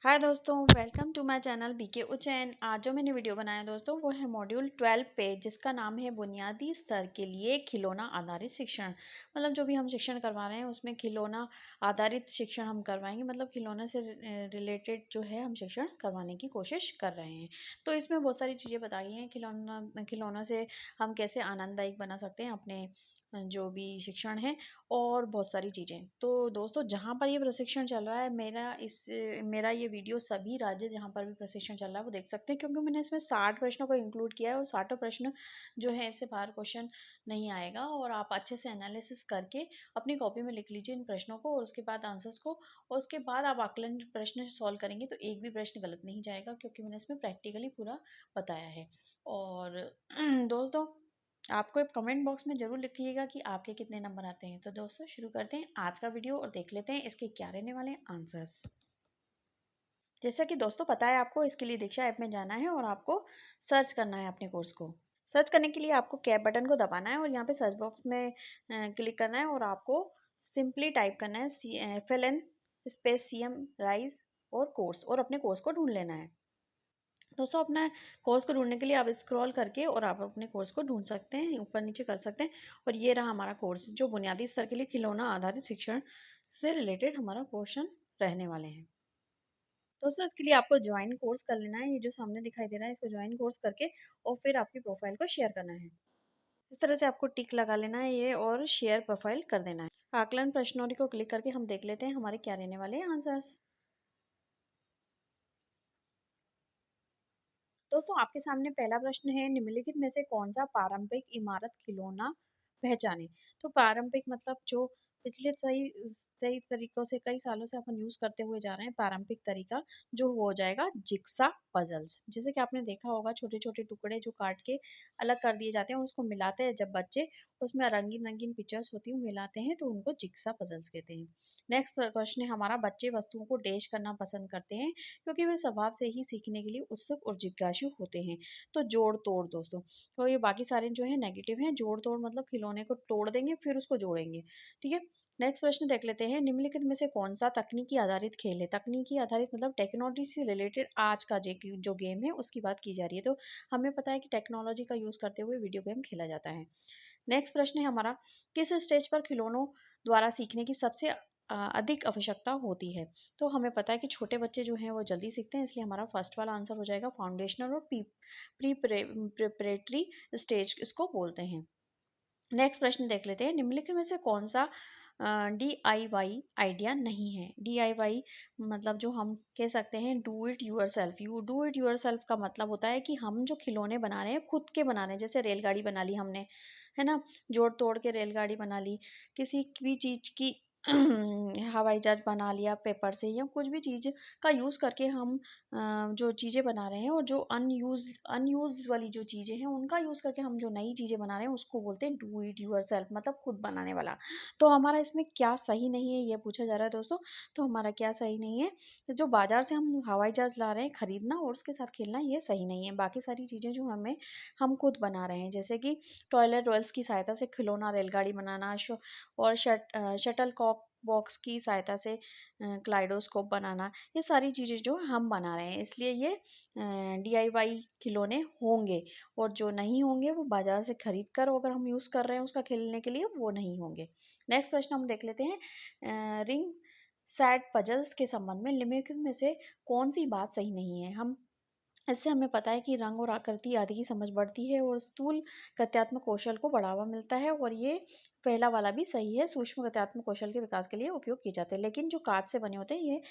हाय दोस्तों, welcome to my channel BK Ujjain. आज जो मैंने वीडियो बनाया दोस्तों वो है मॉड्यूल 12 पे, जिसका नाम है बुनियादी स्तर के लिए खिलौना आधारित शिक्षण। मतलब जो भी हम शिक्षण करवा रहे हैं उसमें खिलौना आधारित शिक्षण हम करवाएंगे। मतलब खिलौना से रिलेटेड जो है हम शिक्षण करवाने की कोशिश कर रहे हैं। तो इसमें बहुत सारी चीज़ें बताई हैं। खिलौना से हम कैसे आनंददायक बना सकते हैं अपने जो भी शिक्षण है, और बहुत सारी चीज़ें। तो दोस्तों, जहाँ पर ये प्रशिक्षण चल रहा है, मेरा ये वीडियो सभी राज्य जहाँ पर भी प्रशिक्षण चल रहा है वो देख सकते हैं, क्योंकि मैंने इसमें 60 प्रश्नों को इंक्लूड किया है और 60 प्रश्न जो है इससे बाहर क्वेश्चन नहीं आएगा। और आप अच्छे से एनालिसिस करके अपनी कॉपी में लिख लीजिए इन प्रश्नों को और उसके बाद आंसर्स को, और उसके बाद आप आकलन प्रश्न सॉल्व करेंगे तो एक भी प्रश्न गलत नहीं जाएगा, क्योंकि मैंने इसमें प्रैक्टिकली पूरा बताया है। और दोस्तों, आपको कमेंट बॉक्स में ज़रूर लिखिएगा कि आपके कितने नंबर आते हैं। तो दोस्तों, शुरू करते हैं आज का वीडियो और देख लेते हैं इसके क्या रहने वाले हैं आंसर्स। जैसा कि दोस्तों पता है आपको, इसके लिए दीक्षा ऐप में जाना है और आपको सर्च करना है अपने कोर्स को। सर्च करने के लिए आपको कैप बटन को दबाना है और यहाँ पे सर्च बॉक्स में क्लिक करना है और आपको सिंपली टाइप करना है FLN स्पेस CM राइज और कोर्स, और अपने कोर्स को ढूंढ लेना है। दोस्तों, अपना कोर्स को ढूंढने के लिए आप स्क्रॉल करके और आप अपने कोर्स को ढूंढ सकते हैं, ऊपर नीचे कर सकते हैं। और ये रहा हमारा कोर्स, जो बुनियादी स्तर के लिए खिलौना आधारित शिक्षण से रिलेटेड हमारा क्वेश्चन रहने वाले हैं। दोस्तों, इसके लिए आपको ज्वाइन कोर्स कर लेना है। ये जो सामने दिखाई दे रहा है, इसको ज्वाइन कोर्स करके और फिर आपकी प्रोफाइल को शेयर करना है। इस तरह से आपको टिक लगा लेना है ये और शेयर प्रोफाइल कर देना है। आकलन प्रश्नोत्तरी को क्लिक करके हम देख लेते हैं हमारे क्या रहने वाले हैं आंसर्स। दोस्तों, आपके सामने पहला प्रश्न है, निम्नलिखित में से कौन सा पारंपरिक इमारत खिलौना पहचाने। तो पारंपरिक मतलब जो पिछले सही सही तरीकों से कई सालों से अपन यूज करते हुए जा रहे हैं, पारंपरिक तरीका जो हो जाएगा जिक्सा पजल्स। जैसे कि आपने देखा होगा, छोटे छोटे टुकड़े जो काट के अलग कर दिए जाते हैं, उसको मिलाते हैं जब बच्चे, उसमें रंगीन रंगीन पिक्चर्स होती हैं मिलाते हैं, तो उनको जिक्सा पजल्स कहते हैं। नेक्स्ट क्वेश्चन है हमारा, बच्चे वस्तुओं को डैश करना पसंद करते हैं क्योंकि वे स्वभाव से ही सीखने के लिए उत्सुक और जिज्ञासु होते हैं। तो जोड़ तोड़ दोस्तों, तो ये बाकी सारे जो है नेगेटिव हैं। जोड़ तोड़ मतलब खिलौने को तोड़ देंगे फिर उसको जोड़ेंगे। ठीक है। नेक्स्ट प्रश्न देख लेते हैं, निम्नलिखित में से कौन सा तकनीकी आधारित खेल है। तकनीकी आधारित मतलब टेक्नोलॉजी से रिलेटेड आज का जो गेम है उसकी बात की जा रही है। तो हमें पता है कि टेक्नोलॉजी का यूज करते हुए वीडियो गेम खेला जाता है। नेक्स्ट प्रश्न है हमारा, किस स्टेज पर खिलौनों द्वारा सीखने की सबसे अधिक आवश्यकता होती है। तो हमें पता है कि छोटे बच्चे जो हैं वो जल्दी सीखते हैं, इसलिए हमारा फर्स्ट वाला आंसर हो जाएगा फाउंडेशनल और प्री प्रिपरेटरी स्टेज इसको बोलते हैं। नेक्स्ट प्रश्न देख लेते हैं, निम्नलिखित में से कौन सा DIY आइडिया नहीं है। DIY मतलब जो हम कह सकते हैं do it yourself. Do it yourself का मतलब होता है कि हम जो खिलौने बना रहे हैं खुद के बना रहे हैं। जैसे रेलगाड़ी बना ली हमने, है ना, जोड़ तोड़ के रेलगाड़ी बना ली। किसी भी चीज़ की हवाई जहाज बना लिया पेपर से, या कुछ भी चीज़ का यूज़ करके हम जो चीज़ें बना रहे हैं, और जो अनयूज वाली जो चीज़ें हैं उनका यूज़ करके हम जो नई चीज़ें बना रहे हैं उसको बोलते हैं डू इट यूर सेल्फ, मतलब खुद बनाने वाला। तो हमारा इसमें क्या सही नहीं है ये पूछा जा रहा है दोस्तों। तो हमारा क्या सही नहीं है, तो जो बाजार से हम हवाई जहाज ला रहे हैं खरीदना और उसके साथ खेलना, ये सही नहीं है। बाकी सारी चीज़ें जो हम खुद बना रहे हैं, जैसे कि टॉयलेट रोल्स की सहायता से खिलौना रेलगाड़ी बनाना, और शटल कॉक बॉक्स की सहायता से क्लाइडोस्कोप बनाना, ये सारी चीज़ें जो हम बना रहे हैं, इसलिए ये DIY खिलौने होंगे। और जो नहीं होंगे वो बाजार से खरीद कर अगर हम यूज़ कर रहे हैं उसका खेलने के लिए, वो नहीं होंगे। नेक्स्ट प्रश्न हम देख लेते हैं, रिंग सेट पजल्स के संबंध में निम्नलिखित में से कौन सी बात सही नहीं है। इससे हमें पता है कि रंग और आकृति आदि की समझ बढ़ती है और स्थूल गत्यात्मक कौशल को बढ़ावा मिलता है, और ये पहला वाला भी सही है, सूक्ष्म गत्यात्मक कौशल के विकास के लिए उपयोग किए जाते हैं। लेकिन जो कांच से बने होते हैं ये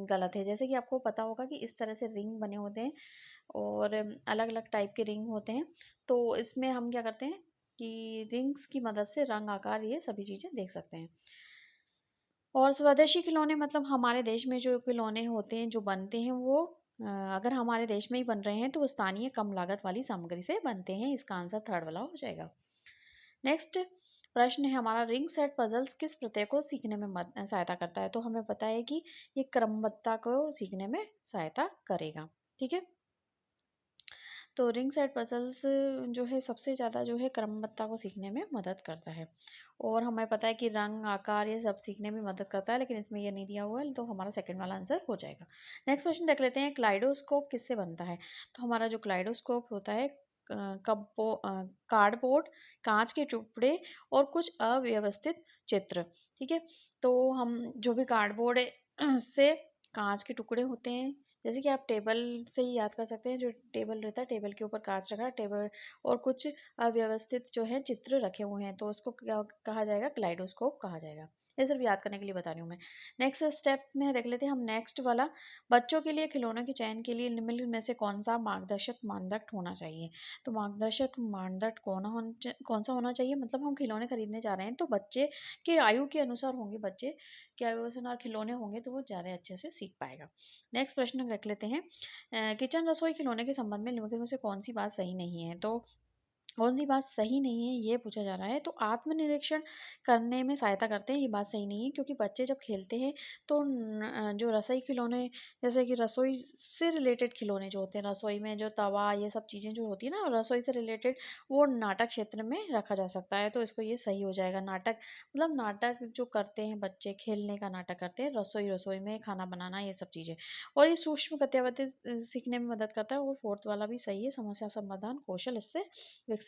गलत है। जैसे कि आपको पता होगा कि इस तरह से रिंग बने होते हैं और अलग अलग टाइप के रिंग होते हैं। तो इसमें हम क्या करते हैं कि रिंग्स की मदद से रंग आकार ये सभी चीज़ें देख सकते हैं। और स्वदेशी खिलौने मतलब हमारे देश में जो खिलौने होते हैं जो बनते हैं वो अगर हमारे देश में ही बन रहे हैं तो वो स्थानीय कम लागत वाली सामग्री से बनते हैं। इसका आंसर थर्ड वाला हो जाएगा। नेक्स्ट प्रश्न है हमारा, रिंग सेट पजल्स किस प्रत्यय को सीखने में सहायता करता है। तो हमें पता है कि ये क्रमबद्धता को सीखने में सहायता करेगा। ठीक है। तो रिंग सेट पजल्स जो है सबसे ज़्यादा जो है क्रमबद्धता को सीखने में मदद करता है, और हमें पता है कि रंग आकार ये सब सीखने में मदद करता है, लेकिन इसमें ये नहीं दिया हुआ है, तो हमारा सेकंड वाला आंसर हो जाएगा। नेक्स्ट क्वेश्चन देख लेते हैं, क्लाइडोस्कोप किससे बनता है? तो हमारा जो क्लाइडोस्कोप होता है कार्डबोर्ड, कांच के टुकड़े और कुछ अव्यवस्थित चित्र। ठीक है, तो हम जो भी कार्डबोर्ड से कांच के टुकड़े होते हैं, जैसे कि आप टेबल से ही याद कर सकते हैं, जो टेबल रहता है, टेबल के ऊपर कांच रखा है, टेबल और कुछ अव्यवस्थित जो है चित्र रखे हुए हैं, तो उसको क्या कहा जाएगा? क्लाइडोस्कोप कहा जाएगा। ये सिर्फ याद करने के लिए बता रही हूँ मैं। नेक्स्ट स्टेप में देख लेते हैं हम, नेक्स्ट वाला, बच्चों के लिए खिलौनों के चयन के लिए निम्नलिखित में से कौन सा मार्गदर्शक मानदंड होना चाहिए? तो मार्गदर्शक मानदंड कौन सा होना चाहिए, मतलब हम खिलौने खरीदने जा रहे हैं तो बच्चे के आयु के अनुसार होंगे, बच्चे के आयु के अनुसार खिलौने होंगे तो वो ज़्यादा अच्छे से सीख पाएगा। नेक्स्ट प्रश्न हम रख लेते हैं, किचन रसोई खिलौने के संबंध में निम्नलिखित में से कौन सी बात सही नहीं है? तो कौन सी बात सही नहीं है ये पूछा जा रहा है, तो आत्मनिरीक्षण करने में सहायता करते हैं, ये बात सही नहीं है, क्योंकि बच्चे जब खेलते हैं तो जो रसोई खिलौने, जैसे कि रसोई से रिलेटेड खिलौने जो होते हैं, रसोई में जो तवा ये सब चीज़ें जो होती है ना रसोई से रिलेटेड, वो नाटक क्षेत्र में रखा जा सकता है, तो इसको ये सही हो जाएगा। नाटक मतलब नाटक जो करते हैं बच्चे, खेलने का नाटक करते हैं, रसोई में खाना बनाना ये सब चीज़ें, और ये सूक्ष्म गतिविधि सीखने में मदद करता है, और फोर्थ वाला भी सही है, समस्या समाधान कौशल इससे विकसित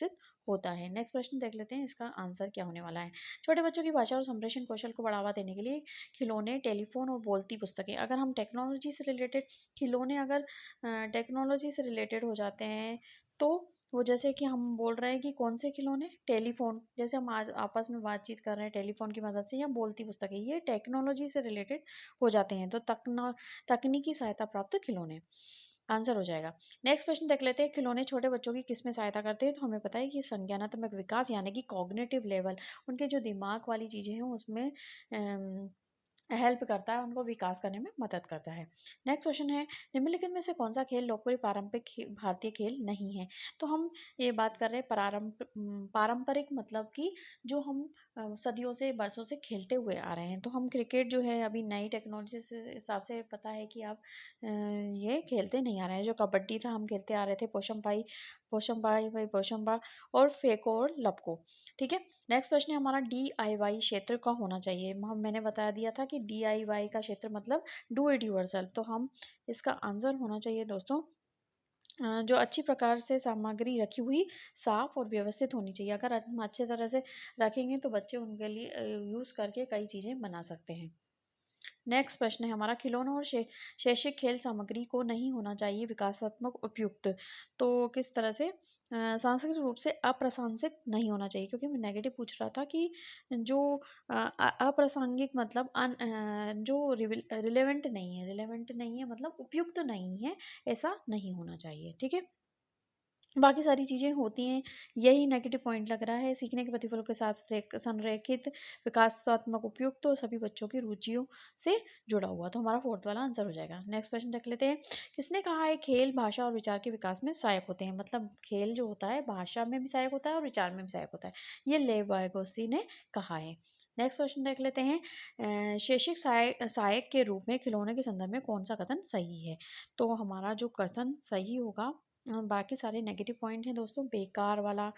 होता है। नेक्स्ट प्रश्न देख लेते हैं, इसका आंसर क्या होने वाला है। छोटे बच्चों की भाषा और संप्रेषण कौशल को बढ़ावा देने के लिए खिलौने, टेलीफोन और बोलती पुस्तकें, अगर हम टेक्नोलॉजी से रिलेटेड खिलौने, अगर टेक्नोलॉजी से रिलेटेड हो जाते हैं, तो वो जैसे कि हम बोल रहे हैं कि कौन से खिलौने, टेलीफोन, जैसे हम आज आपस में बातचीत कर रहे हैं टेलीफोन की मदद से, या बोलती पुस्तकें, ये टेक्नोलॉजी से रिलेटेड हो जाते हैं, तो तकनीकी सहायता प्राप्त खिलौने आंसर हो जाएगा। नेक्स्ट प्रश्न देख लेते हैं, खिलौने छोटे बच्चों की किस में सहायता करते हैं? तो हमें पता है कि संज्ञानात्मक विकास यानी कि कॉग्निटिव लेवल, उनके जो दिमाग वाली चीज़ें हैं उसमें हेल्प करता है, उनको विकास करने में मदद करता है। नेक्स्ट क्वेश्चन है, निम्नलिखित में से कौन सा खेल लोकप्रिय पारंपरिक भारतीय खेल नहीं है? तो हम ये बात कर रहे हैं पारंपरिक, मतलब कि जो हम सदियों से बरसों से खेलते हुए आ रहे हैं, तो हम क्रिकेट जो है अभी नई टेक्नोलॉजी से हिसाब से पता है कि आप ये खेलते नहीं आ रहे हैं। जो कबड्डी था हम खेलते आ रहे थे, पोशंपाई और फेंको और लपको। ठीक है, नेक्स्ट प्रश्न है हमारा, डीआईवाई क्षेत्र का होना चाहिए। मैंने बता दिया था कि डीआईवाई का क्षेत्र मतलब डू इट योरसेल्फ, तो हम इसका आंसर होना चाहिए दोस्तों, जो अच्छी प्रकार से सामग्री रखी हुई, साफ और व्यवस्थित होनी चाहिए। अगर हम अच्छे तरह से रखेंगे तो बच्चे उनके लिए यूज़ करके कई चीज़ें बना सकते हैं। नेक्स्ट प्रश्न है हमारा, खिलौनों और शैक्षिक खेल सामग्री को नहीं होना चाहिए विकासात्मक उपयुक्त, तो किस तरह से? सांस्कृतिक रूप से अप्रासंगिक नहीं होना चाहिए, क्योंकि मैं नेगेटिव पूछ रहा था कि जो अप्रासंगिक मतलब जो रिलेवेंट नहीं है मतलब उपयुक्त नहीं है, ऐसा नहीं होना चाहिए। ठीक है, बाकी सारी चीज़ें होती हैं, यही नेगेटिव पॉइंट लग रहा है। सीखने के प्रतिफलों के साथ संरेखित, विकासात्मक, उपयुक्त तो सभी बच्चों की रुचियों से जुड़ा हुआ, तो हमारा फोर्थ वाला आंसर हो जाएगा। नेक्स्ट क्वेश्चन देख लेते हैं, किसने कहा है खेल भाषा और विचार के विकास में सहायक होते हैं? मतलब खेल जो होता है भाषा में भी सहायक होता है और विचार में भी सहायक होता है, ये लेव वाइगोत्स्की ने कहा है। नेक्स्ट क्वेश्चन देख लेते हैं, शैक्षिक सहायक के रूप में खिलौने के संदर्भ में कौन सा कथन सही है? तो हमारा जो कथन सही होगा, बाकी सारे नेगेटिव पॉइंट हैं दोस्तों, बेकार वाला,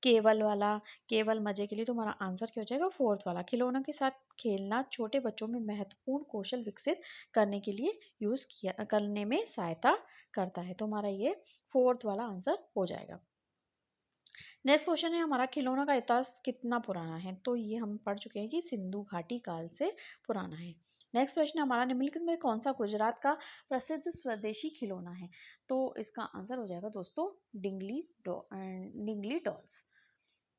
केवल वाला, केवल मज़े के लिए, तो हमारा आंसर क्या हो जाएगा? फोर्थ वाला, खिलौनों के साथ खेलना छोटे बच्चों में महत्वपूर्ण कौशल विकसित करने के लिए यूज़ किया करने में सहायता करता है, तो हमारा ये फोर्थ वाला आंसर हो जाएगा। नेक्स्ट क्वेश्चन है हमारा, खिलौनों का इतिहास कितना पुराना है? तो ये हम पढ़ चुके हैं कि सिंधु घाटी काल से पुराना है। नेक्स्ट प्रश्न हमारा, निम्नलिखित में कौन सा गुजरात का प्रसिद्ध स्वदेशी खिलौना है? तो इसका आंसर हो जाएगा दोस्तों डिंगली डॉल्स।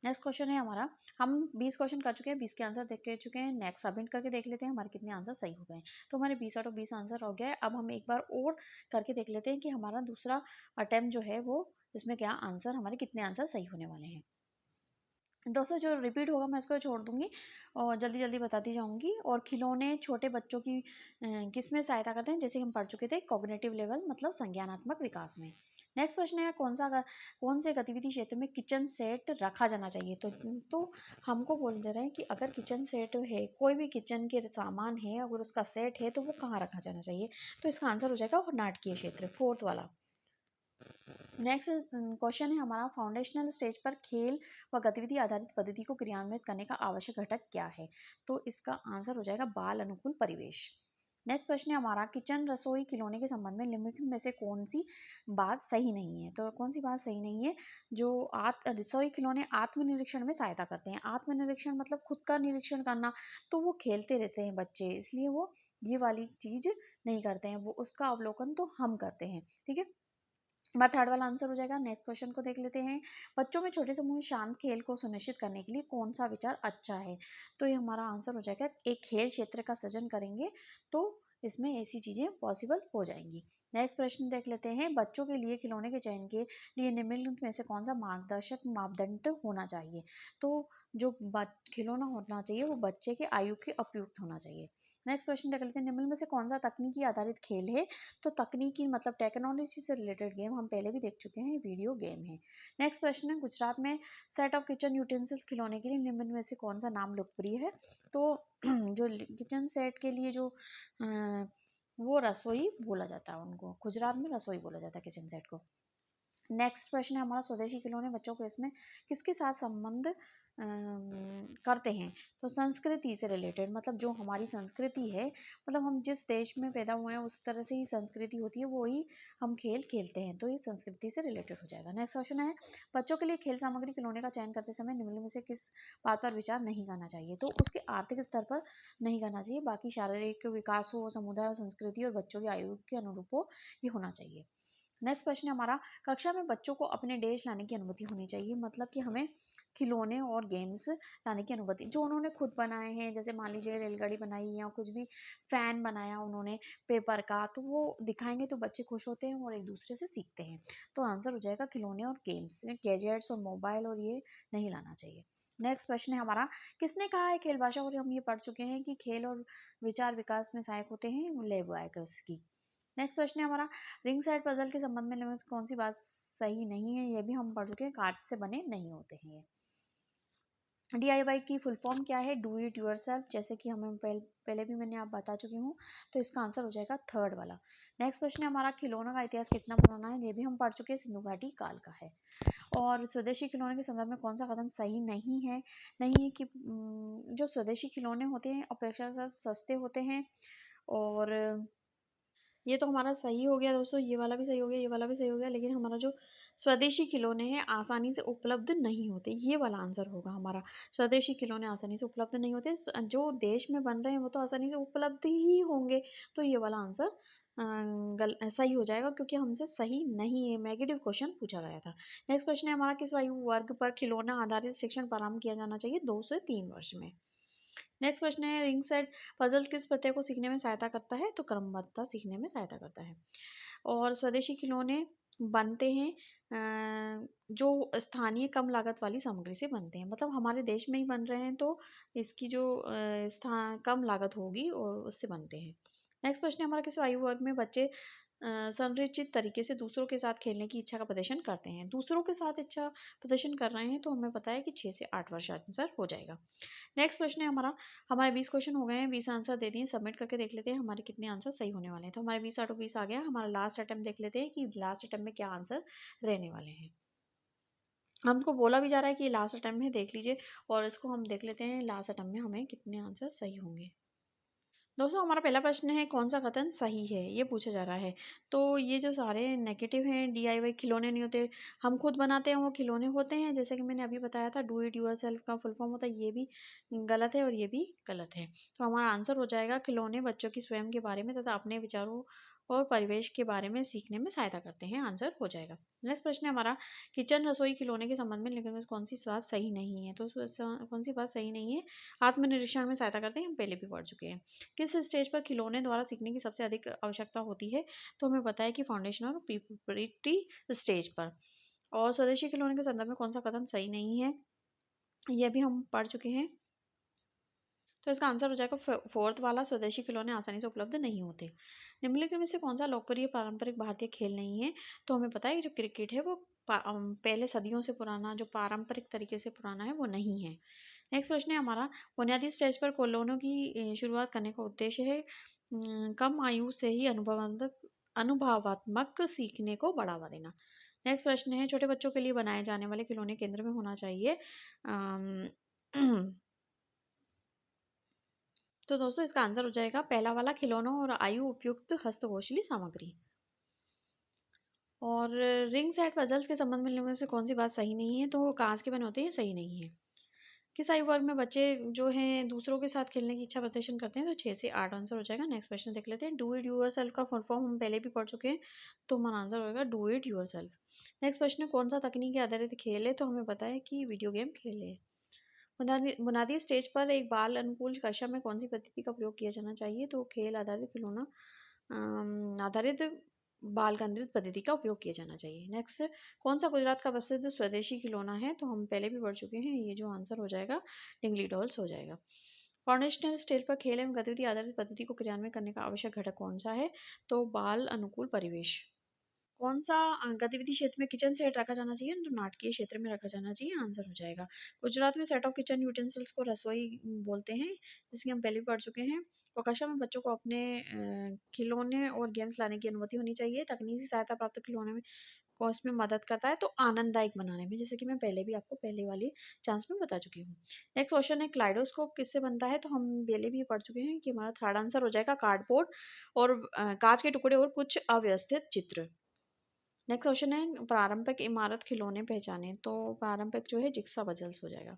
नेक्स्ट क्वेश्चन है हमारा, हम 20 क्वेश्चन कर चुके हैं, 20 के आंसर देख के चुके हैं। नेक्स्ट सबमिट करके देख लेते हैं हमारे कितने आंसर सही हो गए हैं। तो हमारे 20 आउट ऑफ 20 आंसर हो गया है। अब हम एक बार और करके देख लेते हैं कि हमारा दूसरा अटेम्प्ट जो है वो, इसमें क्या आंसर, हमारे कितने आंसर सही होने वाले हैं। दोस्तों जो रिपीट होगा मैं इसको छोड़ दूंगी और जल्दी जल्दी बताती जाऊंगी। और खिलौने छोटे बच्चों की किस में सहायता करते हैं? जैसे हम पढ़ चुके थे, कॉग्निटिव लेवल मतलब संज्ञानात्मक विकास में। नेक्स्ट प्रश्न है, कौन से गतिविधि क्षेत्र में किचन सेट रखा जाना चाहिए? तो हमको बोल दे रहे हैं कि अगर किचन सेट है, कोई भी किचन के सामान है, अगर उसका सेट है तो वो कहाँ रखा जाना चाहिए? तो इसका आंसर हो जाएगा नाटकीय क्षेत्र, फोर्थ वाला। नेक्स्ट क्वेश्चन है हमारा, फाउंडेशनल स्टेज पर खेल व गतिविधि आधारित पद्धति को क्रियान्वित करने का आवश्यक घटक क्या है? तो इसका आंसर हो जाएगा बाल अनुकूल परिवेश। नेक्स्ट प्रश्न है हमारा, किचन रसोई खिलौने के संबंध में निम्नलिखित में से कौन सी बात सही नहीं है? तो कौन सी बात सही नहीं है? जो रसोई खिलौने आत्मनिरीक्षण में सहायता करते हैं। आत्मनिरीक्षण मतलब खुद का निरीक्षण करना, तो वो खेलते रहते हैं बच्चे, इसलिए वो ये वाली चीज नहीं करते हैं, वो उसका अवलोकन तो हम करते हैं। ठीक है, हमारा थर्ड वाला आंसर हो जाएगा। नेक्स्ट क्वेश्चन को देख लेते हैं, बच्चों में छोटे समूह शांत खेल को सुनिश्चित करने के लिए कौन सा विचार अच्छा है? तो ये हमारा आंसर हो जाएगा, एक खेल क्षेत्र का सृजन करेंगे तो इसमें ऐसी चीजें पॉसिबल हो जाएंगी। नेक्स्ट प्रश्न देख लेते हैं, बच्चों के लिए खिलौने के चयन के लिए निम्नलिखित में से कौन सा मार्गदर्शक मापदंड होना चाहिए? तो जो खिलौना होना चाहिए वो बच्चे के आयु के उपयुक्त होना चाहिए। नेक्स्ट क्वेश्चन देख लेते हैं, निम्न में से कौन सा तकनीकी आधारित खेल है? तो तकनीकी मतलब टेक्नोलॉजी से रिलेटेड गेम हम पहले भी देख चुके हैं, वीडियो गेम है। नेक्स्ट प्रश्न है, गुजरात में सेट ऑफ किचन यूटेंसिल्स खिलौने के लिए निम्न में से कौन सा नाम लोकप्रिय है? तो जो किचन सेट के लिए जो वो रसोई बोला जाता है, उनको गुजरात में रसोई बोला जाता है किचन सेट को। नेक्स्ट प्रश्न है हमारा, स्वदेशी खिलौने बच्चों को इसमें किसके साथ संबंध करते हैं? तो संस्कृति से रिलेटेड, मतलब जो हमारी संस्कृति है, मतलब हम जिस देश में पैदा हुए हैं उस तरह से ही संस्कृति होती है, वो ही हम खेल खेलते हैं, तो ये संस्कृति से रिलेटेड हो जाएगा। नेक्स्ट क्वेश्चन है, बच्चों के लिए खेल सामग्री खिलौने का चयन करते समय निम्न में से किस बात पर विचार नहीं करना चाहिए? तो उसके आर्थिक स्तर पर नहीं करना चाहिए, बाकी शारीरिक विकास हो, समुदाय और संस्कृति और बच्चों की आयु के अनुरूप हो, ये होना चाहिए। नेक्स्ट प्रश्न है हमारा, कक्षा में बच्चों को अपने देश लाने की अनुमति होनी चाहिए, मतलब कि हमें खिलौने और गेम्स लाने की अनुमति, जो उन्होंने खुद बनाए हैं, जैसे मान लीजिए रेलगाड़ी बनाई या कुछ भी फैन बनाया उन्होंने पेपर का, तो वो दिखाएंगे तो बच्चे खुश होते हैं और एक दूसरे से सीखते हैं। तो आंसर हो जाएगा खिलौने और गेम्स, गैजेट्स और मोबाइल और ये नहीं लाना चाहिए। नेक्स्ट प्रश्न है हमारा, किसने कहा है खेल भाषा? और हम ये पढ़ चुके हैं कि खेल और विचार विकास में सहायक होते हैं, लेवोएकर्स की। नेक्स्ट प्रश्न है हमारा, रिंग साइड पजल के संबंध में निम्न में से कौन सी बात सही नहीं है? ये भी हम पढ़ चुके हैं, कांच से बने नहीं होते हैं ये। DIY की फुल फॉर्म क्या है? डू इट योरसेल्फ, जैसे कि हमें पहले भी मैंने आप बता चुकी हूँ, तो इसका आंसर हो जाएगा थर्ड वाला। नेक्स्ट प्रश्न है हमारा, खिलौनों का इतिहास कितना पुराना है? ये भी हम पढ़ चुके हैं, सिंधु घाटी काल का है। और स्वदेशी खिलौने के संदर्भ में कौन सा कथन सही नहीं है? नहीं है कि जो स्वदेशी खिलौने होते हैं अपेक्षाकृत सस्ते होते हैं, और ये तो हमारा सही हो गया दोस्तों, ये वाला भी सही हो गया, ये वाला भी सही हो गया, लेकिन हमारा जो स्वदेशी खिलौने हैं आसानी से उपलब्ध नहीं होते, ये वाला आंसर होगा हमारा। स्वदेशी खिलौने आसानी से उपलब्ध नहीं होते, जो देश में बन रहे हैं वो तो आसानी से उपलब्ध ही होंगे, तो ये वाला आंसर सही हो जाएगा, क्योंकि हमसे सही नहीं है, नेगेटिव क्वेश्चन पूछा गया था। नेक्स्ट क्वेश्चन है हमारा, किस आयु वर्ग पर खिलौना आधारित शिक्षण प्रारंभ किया जाना चाहिए? 2 से 3 वर्ष में। नेक्स्ट प्रश्न है, रिंग सेट पजल किस प्रत्यय को सीखने में सहायता करता है? तो क्रमबद्धता सीखने में सहायता करता है। और स्वदेशी खिलौने बनते हैं जो स्थानीय कम लागत वाली सामग्री से बनते हैं, मतलब हमारे देश में ही बन रहे हैं, तो इसकी जो कम लागत होगी और उससे बनते हैं। नेक्स्ट प्रश्न है हमारा, किस आयु वर्ग में बच्चे संरचित तरीके से दूसरों के साथ खेलने की इच्छा का प्रदर्शन करते हैं? दूसरों के साथ इच्छा प्रदर्शन कर रहे हैं, तो हमें पता है कि 6 से 8 वर्ष आंसर हो जाएगा। नेक्स्ट प्रश्न है हमारा, हमारे 20 क्वेश्चन हो गए हैं, 20 आंसर दे दिए, सबमिट करके देख लेते हैं हमारे कितने आंसर सही होने वाले हैं। तो हमारे 20 आउट ऑफ 20 आ गया। हमारा लास्ट अटेम्प्ट देख लेते हैं कि लास्ट अटेम्प्ट में क्या आंसर रहने वाले हैं। हमको बोला भी जा रहा है कि लास्ट अटेम्प्ट में देख लीजिए, और इसको हम देख लेते हैं लास्ट अटेम्प्ट में हमें कितने आंसर सही होंगे। दोस्तों हमारा पहला प्रश्न है, कौन सा कथन सही है? ये पूछा जा रहा है। तो ये जो सारे नेगेटिव हैं, DIY खिलौने नहीं होते, हम खुद बनाते हैं वो खिलौने होते हैं, जैसे कि मैंने अभी बताया था, डू इट योरसेल्फ का फुल फॉर्म होता है, ये भी गलत है और ये भी गलत है। तो हमारा आंसर हो जाएगा, खिलौने बच्चों की स्वयं के बारे में तथा अपने विचारों और परिवेश के बारे में सीखने में सहायता करते हैं, आंसर हो जाएगा। नेक्स्ट प्रश्न है हमारा, किचन रसोई खिलौने के संबंध में निम्न में से कौन सी बात सही नहीं है? तो कौन सी बात सही नहीं है? आत्मनिरीक्षण में सहायता करते हैं, हम पहले भी पढ़ चुके हैं। किस स्टेज पर खिलौने द्वारा सीखने की सबसे अधिक आवश्यकता होती है? तो हमें पता है कि फाउंडेशन और प्रीपरेटरी स्टेज पर। और स्वदेशी खिलौने के संदर्भ में कौन सा कथन सही नहीं है? यह भी हम पढ़ चुके हैं, तो इसका आंसर हो जाएगा फोर्थ वाला, स्वदेशी खिलौने आसानी से उपलब्ध नहीं होते। निम्नलिखित में से कौन सा लोकप्रिय पारंपरिक भारतीय खेल नहीं है? तो हमें पता है कि जो क्रिकेट है वो पहले सदियों से पुराना, जो पारंपरिक तरीके से पुराना है, वो नहीं है। नेक्स्ट प्रश्न है हमारा, बुनियादी स्टेज पर कॉलोनों की शुरुआत करने का उद्देश्य है कम आयु से ही अनुभवात्मक सीखने को बढ़ावा देना। नेक्स्ट प्रश्न है, छोटे बच्चों के लिए बनाए जाने वाले खिलौने केंद्र में होना चाहिए। अम, तो दोस्तों इसका आंसर हो जाएगा पहला वाला, खिलौनों और आयु उपयुक्त हस्तकौशली सामग्री। और रिंग सेट पजल्स के संबंध में से कौन सी बात सही नहीं है? तो कांच के बने होते हैं, सही नहीं है। किस आयु वर्ग में बच्चे जो हैं दूसरों के साथ खेलने की इच्छा प्रदर्शन करते हैं? तो 6 से 8 आंसर हो जाएगा। नेक्स्ट क्वेश्चन देख लेते हैं। डू इट योरसेल्फ का फुल फॉर्म हम पहले भी पढ़ चुके हैं, तो हमारा आंसर होगा do it yourself. Next question है, कौन सा तकनीकी आधारित खेल है? तो हमें पता है कि वीडियो गेम खेल है। बुनियादी स्टेज पर एक बाल अनुकूल कक्षा में कौन सी पद्धति का प्रयोग किया जाना चाहिए? तो खेल आधारित खिलौना आधारित बाल केंद्रित पद्धति का उपयोग किया जाना चाहिए। नेक्स्ट, कौन सा गुजरात का प्रसिद्ध स्वदेशी खिलौना है? तो हम पहले भी पढ़ चुके हैं, ये जो आंसर हो जाएगा डिंगली डॉल्स हो जाएगा। फाउंडेशनल स्टेज पर खेल एवं गतिविधि आधारित पद्धति को क्रियान्वित करने का आवश्यक घटक कौन सा है? तो बाल अनुकूल परिवेश। कौन सा गतिविधि क्षेत्र में किचन सेट रखा जाना चाहिए? तो नाटकीय क्षेत्र में रखा जाना चाहिए, आंसर हो जाएगा। गुजरात में सेट ऑफ किचन यूटेंसिल्स को रसोई बोलते हैं, जिसकी हम पहले भी पढ़ चुके हैं। तो कक्षा में बच्चों को अपने खिलौने और गेम्स लाने की अनुमति होनी चाहिए। तकनीकी सहायता प्राप्त खिलौने में को इसमें मदद करता है, तो आनंददायक बनाने में, जैसे कि मैं पहले भी आपको पहले वाली चांस में बता चुकी हूँ। नेक्स्ट क्वेश्चन है, क्लाइडोस्कोप किससे बनता है? तो हम पहले भी पढ़ चुके हैं कि हमारा थर्ड आंसर हो जाएगा कार्डबोर्ड और कांच के टुकड़े और कुछ अव्यवस्थित चित्र। नेक्स्ट क्वेश्चन है, पारंपरिक इमारत खिलौने पहचाने। तो पारंपरिक जो है जिक्सा पजल्स हो जाएगा।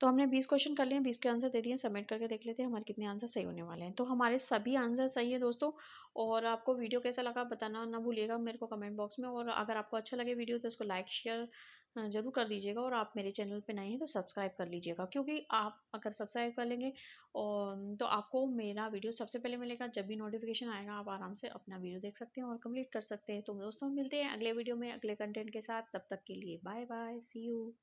तो हमने 20 क्वेश्चन कर लिए, 20 के आंसर दे दिए, सबमिट करके देख लेते हैं हमारे कितने आंसर सही होने वाले हैं। तो हमारे सभी आंसर सही है दोस्तों। और आपको वीडियो कैसा लगा बताना ना भूलिएगा मेरे को कमेंट बॉक्स में। और अगर आपको अच्छा लगे वीडियो तो उसको लाइक शेयर जरूर कर दीजिएगा। और आप मेरे चैनल पे नए हैं तो सब्सक्राइब कर लीजिएगा, क्योंकि आप अगर सब्सक्राइब कर लेंगे और तो आपको मेरा वीडियो सबसे पहले मिलेगा। जब भी नोटिफिकेशन आएगा आप आराम से अपना वीडियो देख सकते हैं और कंप्लीट कर सकते हैं। तो दोस्तों मिलते हैं अगले वीडियो में अगले कंटेंट के साथ। तब तक के लिए बाय बाय, सी यू।